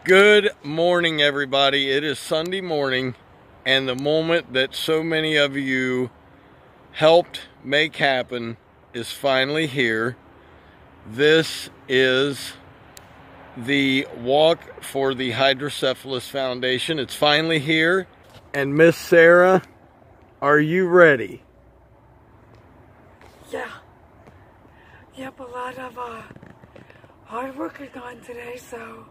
Good morning, everybody. It is Sunday morning, and the moment that so many of you helped make happen is finally here. This is the walk for the Hydrocephalus Foundation. It's finally here. And Miss Sarah, are you ready? Yeah. Yep, a lot of hard work has gone today, so...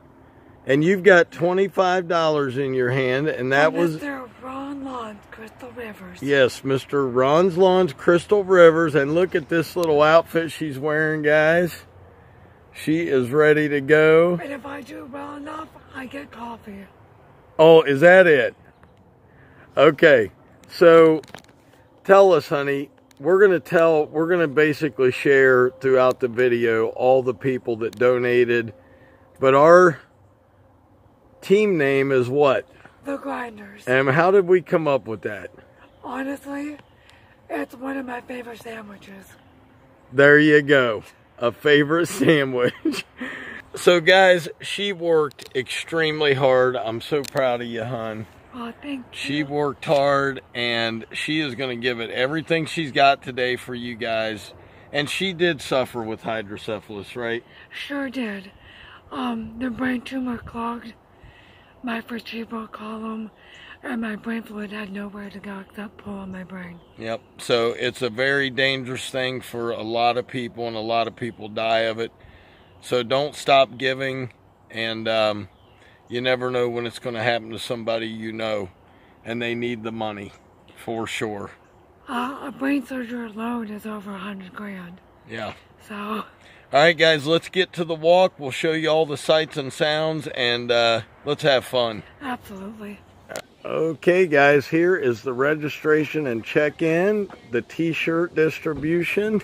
And you've got $25 in your hand, and that was... Mr. Ron Lawn's Crystal Rivers. Yes, Mr. Ron's Lawn's Crystal Rivers, and look at this little outfit she's wearing, guys. She is ready to go. And if I do well enough, I get coffee. Oh, is that it? Okay, so tell us, honey. We're gonna basically share throughout the video all the people that donated, but our team name is what? The Grinders. And how did we come up with that? Honestly, it's one of my favorite sandwiches. There you go. A favorite sandwich. So guys, she worked extremely hard. I'm so proud of you, hon. Oh, thank you. She worked hard, and she is going to give it everything she's got today for you guys. And she did suffer with hydrocephalus, right? Sure did. The brain tumor clogged my vertebral column, and my brain fluid had nowhere to go except pull on my brain. Yep. So it's a very dangerous thing for a lot of people, and a lot of people die of it. So don't stop giving, and you never know when it's going to happen to somebody you know, and they need the money for sure. A brain surgery alone is over 100 grand. Yeah. So... All right, guys, let's get to the walk. We'll show you all the sights and sounds, and let's have fun. Absolutely. Okay, guys, here is the registration and check-in, the t-shirt distribution,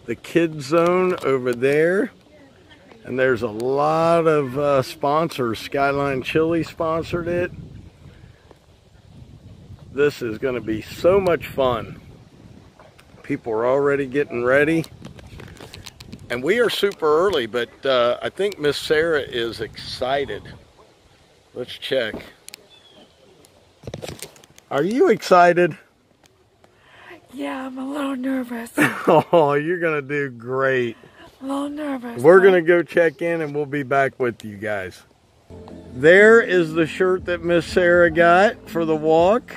the kids zone over there, and there's a lot of sponsors. Skyline Chili sponsored it. This is going to be so much fun. People are already getting ready. And we are super early, but I think Miss Sarah is excited. Let's check. Are you excited? Yeah, I'm a little nervous. Oh, you're going to do great. A little nervous. We're going to go check in, and we'll be back with you guys. There is the shirt that Miss Sarah got for the walk.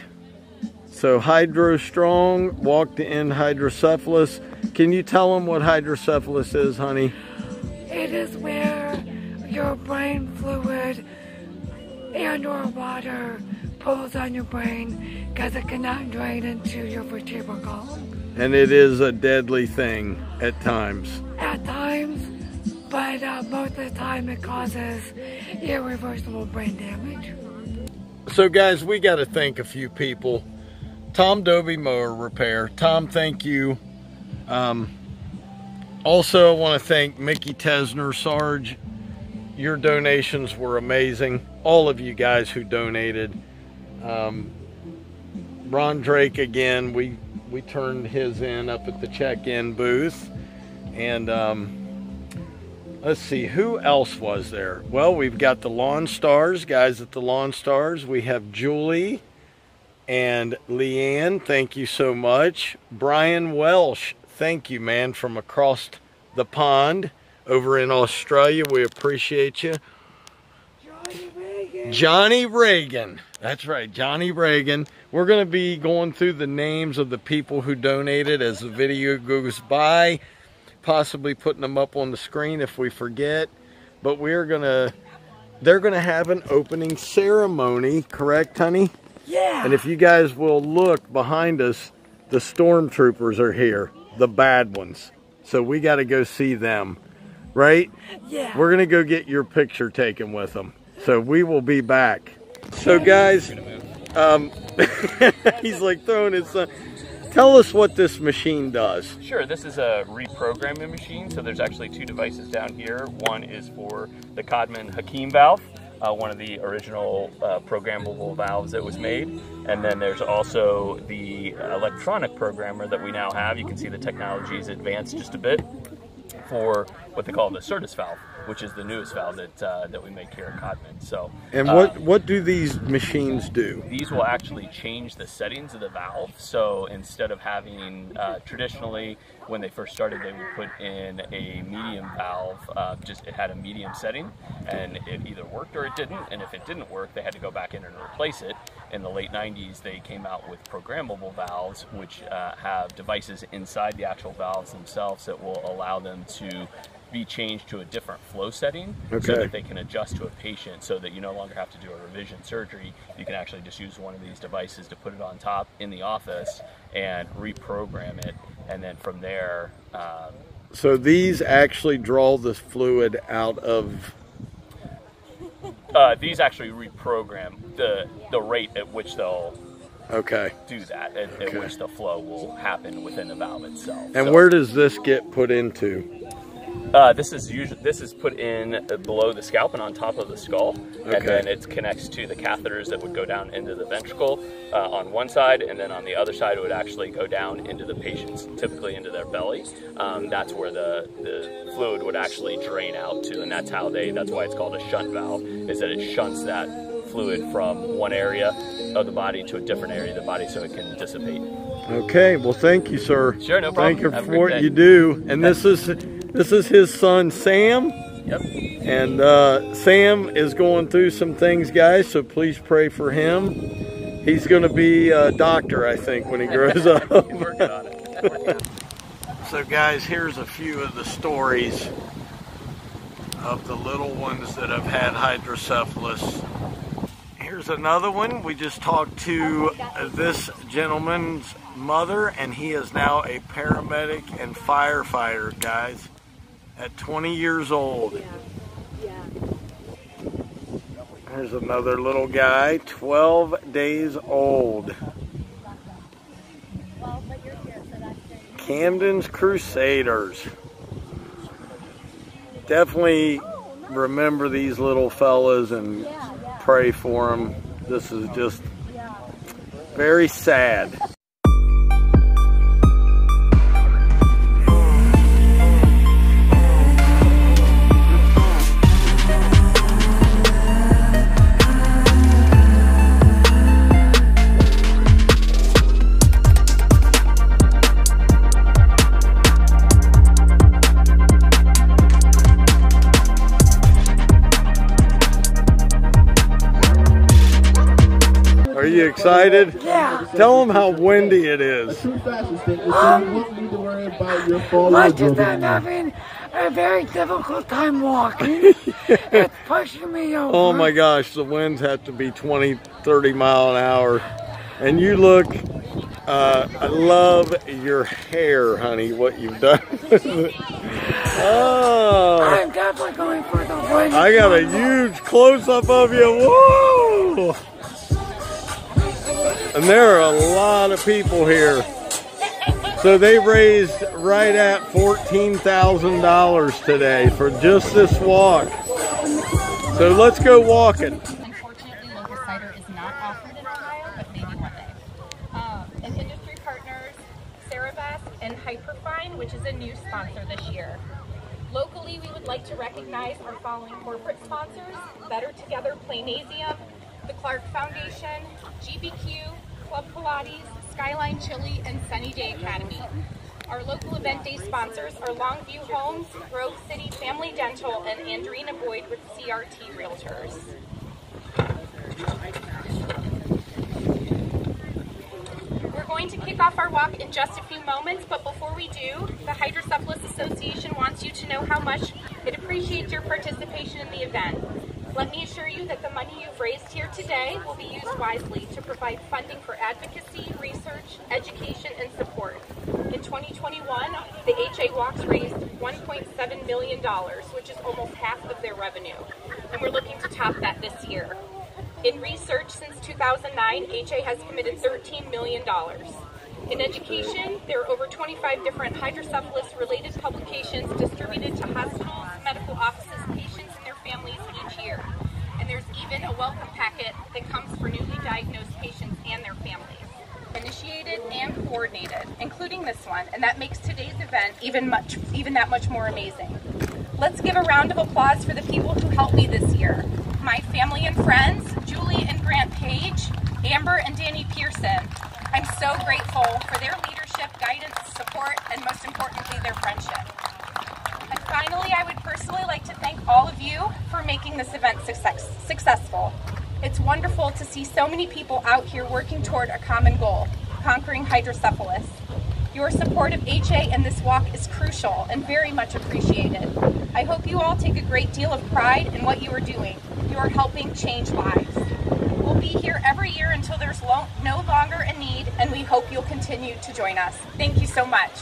So Hydro Strong, walk to end hydrocephalus. Can you tell them what hydrocephalus is, honey? It is where your brain fluid and or water pulls on your brain because it cannot drain into your vertebral column. And it is a deadly thing at times. At times, but most of the time it causes irreversible brain damage. So guys, we got to thank a few people. Tom Dobie Mower Repair. Tom, thank you. Also, I want to thank Mickey Tesner, Sarge. Your donations were amazing. All of you guys who donated. Ron Drake, again, we turned his in up at the check-in booth. And let's see, who else was there? Well, we've got the Lawn Stars, guys at the Lawn Stars. We have Julie and Leanne, thank you so much. Brian Welsh, thank you, man, from across the pond over in Australia. We appreciate you. Johnny Reagan. Johnny Reagan. That's right, Johnny Reagan. We're going to be going through the names of the people who donated as the video goes by, possibly putting them up on the screen if we forget. But they're going to have an opening ceremony, correct, honey? Yeah. And if you guys will look behind us, the stormtroopers are here, the bad ones. So we got to go see them, right? Yeah. We're going to go get your picture taken with them. So we will be back. So guys, he's like throwing his son. Tell us what this machine does. Sure, this is a reprogramming machine, so there's actually two devices down here. One is for the Codman Hakim valve, one of the original programmable valves that was made. And then there's also the electronic programmer that we now have. You can see the technology's advanced just a bit for what they call the Certus valve, which is the newest valve that we make here at Codman. So, and what do these machines do? These will actually change the settings of the valve. So instead of having traditionally, when they first started, they would put in a medium valve. It had a medium setting, and it either worked or it didn't. And if it didn't work, they had to go back in and replace it. In the late 90s, they came out with programmable valves, which have devices inside the actual valves themselves that will allow them to be changed to a different flow setting, so that they can adjust to a patient, so that you no longer have to do a revision surgery. You can actually just use one of these devices to put it on top in the office and reprogram it, and then from there. So these actually draw the fluid out of. These actually reprogram the rate at which they'll do that, at which the flow will happen within the valve itself. And where does this get put into? This is put in below the scalp and on top of the skull, and then it connects to the catheters that would go down into the ventricle on one side, and then on the other side it would actually go down into the patient's, typically into their belly. That's where the fluid would actually drain out to, and that's why it's called a shunt valve, is that it shunts that fluid from one area of the body to a different area of the body so it can dissipate. Okay, well thank you, sir. Sure, no problem. Thank you for what you do. And this is his son, Sam. Yep. And Sam is going through some things, guys, so please pray for him. He's going to be a doctor, I think, when he grows up. He's working on it. So, guys, here's a few of the stories of the little ones that have had hydrocephalus. Here's another one. We just talked to this gentleman's mother, and he is now a paramedic and firefighter, guys, at 20 years old. There's another little guy, 12 days old. Camden's Crusaders. Definitely remember these little fellas and pray for them. This is just very sad. Are you excited? Yeah. Tell them how windy it is. Much as I'm having a very difficult time walking, it's pushing me over. Oh my gosh, the winds have to be 20, 30 mile an hour. And you look, I love your hair, honey, what you've done. Oh. I'm definitely going for the wind. I got a huge close-up of you. Whoa! And there are a lot of people here. So they raised right at $14,000 today for just this walk. So let's go walking. Unfortunately, local cider is not offered in Ohio, but maybe one day. And industry partners, Cerebas and Hyperfine, which is a new sponsor this year. Locally, we would like to recognize our following corporate sponsors: Better Together Playnasium, the Clark Foundation, GBQ, Club Pilates, Skyline Chili, and Sunny Day Academy. Our local event day sponsors are Longview Homes, Grove City Family Dental, and Andrina Boyd with CRT Realtors. We're going to kick off our walk in just a few moments, but before we do, the Hydrocephalus Association wants you to know how much it appreciates your participation in the event. Let me assure you that the money you've raised here today will be used wisely to provide funding for advocacy, research, education, and support. In 2021, the HA Walks raised $1.7 million, which is almost half of their revenue, and we're looking to top that this year. In research since 2009, HA has committed $13 million. In education, there are over 25 different hydrocephalus-related publications distributed to hospitals, medical offices, patients, and their families each year. And there's even a welcome packet that comes for newly diagnosed patients and their families. Initiated and coordinated, including this one, and that makes today's event even that much more amazing. Let's give a round of applause for the people who helped me this year. My family and friends, Julie and Grant Page, Amber and Danny Pearson. I'm so grateful for their leadership, guidance, support, and most importantly, their friendship. And finally, I would personally like to thank all of you for making this event successful. It's wonderful to see so many people out here working toward a common goal, conquering hydrocephalus. Your support of HA in this walk is crucial and very much appreciated. I hope you all take a great deal of pride in what you are doing. You are helping change lives. We'll be here every year until there's no longer a need, and we hope you'll continue to join us. Thank you so much.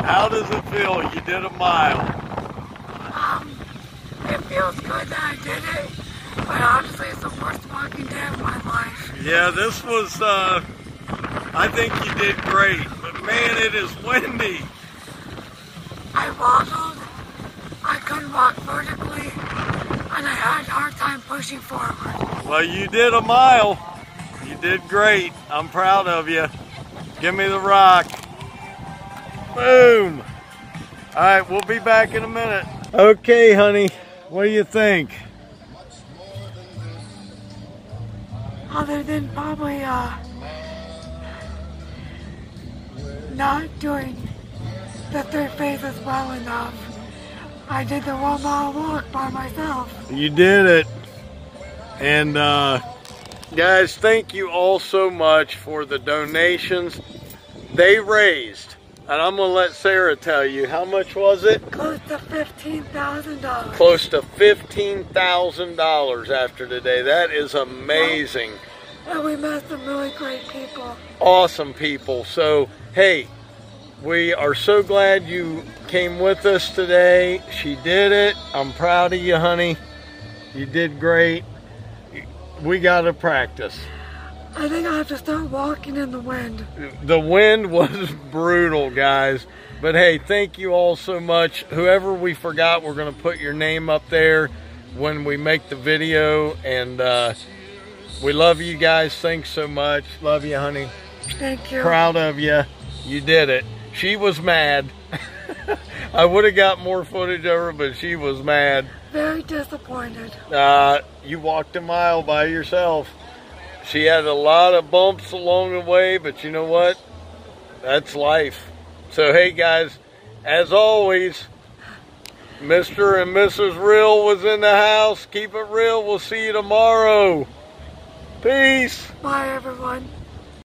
How does it feel? You did a mile. It feels good that I did it, but honestly, it's the worst walking day of my life. Yeah, this was, I think you did great, but man, it is windy. I wobbled, I couldn't walk vertically, and I had a hard time pushing forward. Well, you did a mile. You did great. I'm proud of you. Give me the rock. Boom. All right, we'll be back in a minute. Okay, honey, what do you think? Other than probably not doing the third phase as well enough, I did the 1 mile walk by myself. You did it. And guys, thank you all so much for the donations they raised. And I'm gonna let Sarah tell you, how much was it? Close to $15,000. Close to $15,000 after today. That is amazing. And we met some really great people. Awesome people. So, hey, we are so glad you came with us today. She did it. I'm proud of you, honey. You did great. We gotta practice. I think I have to start walking in the wind. The wind was brutal, guys. But hey, thank you all so much. Whoever we forgot, we're going to put your name up there when we make the video. And we love you guys. Thanks so much. Love you, honey. Thank you. Proud of you. You did it. She was mad. I would have got more footage of her, but she was mad. Very disappointed. You walked a mile by yourself. She had a lot of bumps along the way, but you know what? That's life. So, hey, guys, as always, Mr. and Mrs. Real was in the house. Keep it real. We'll see you tomorrow. Peace. Bye, everyone.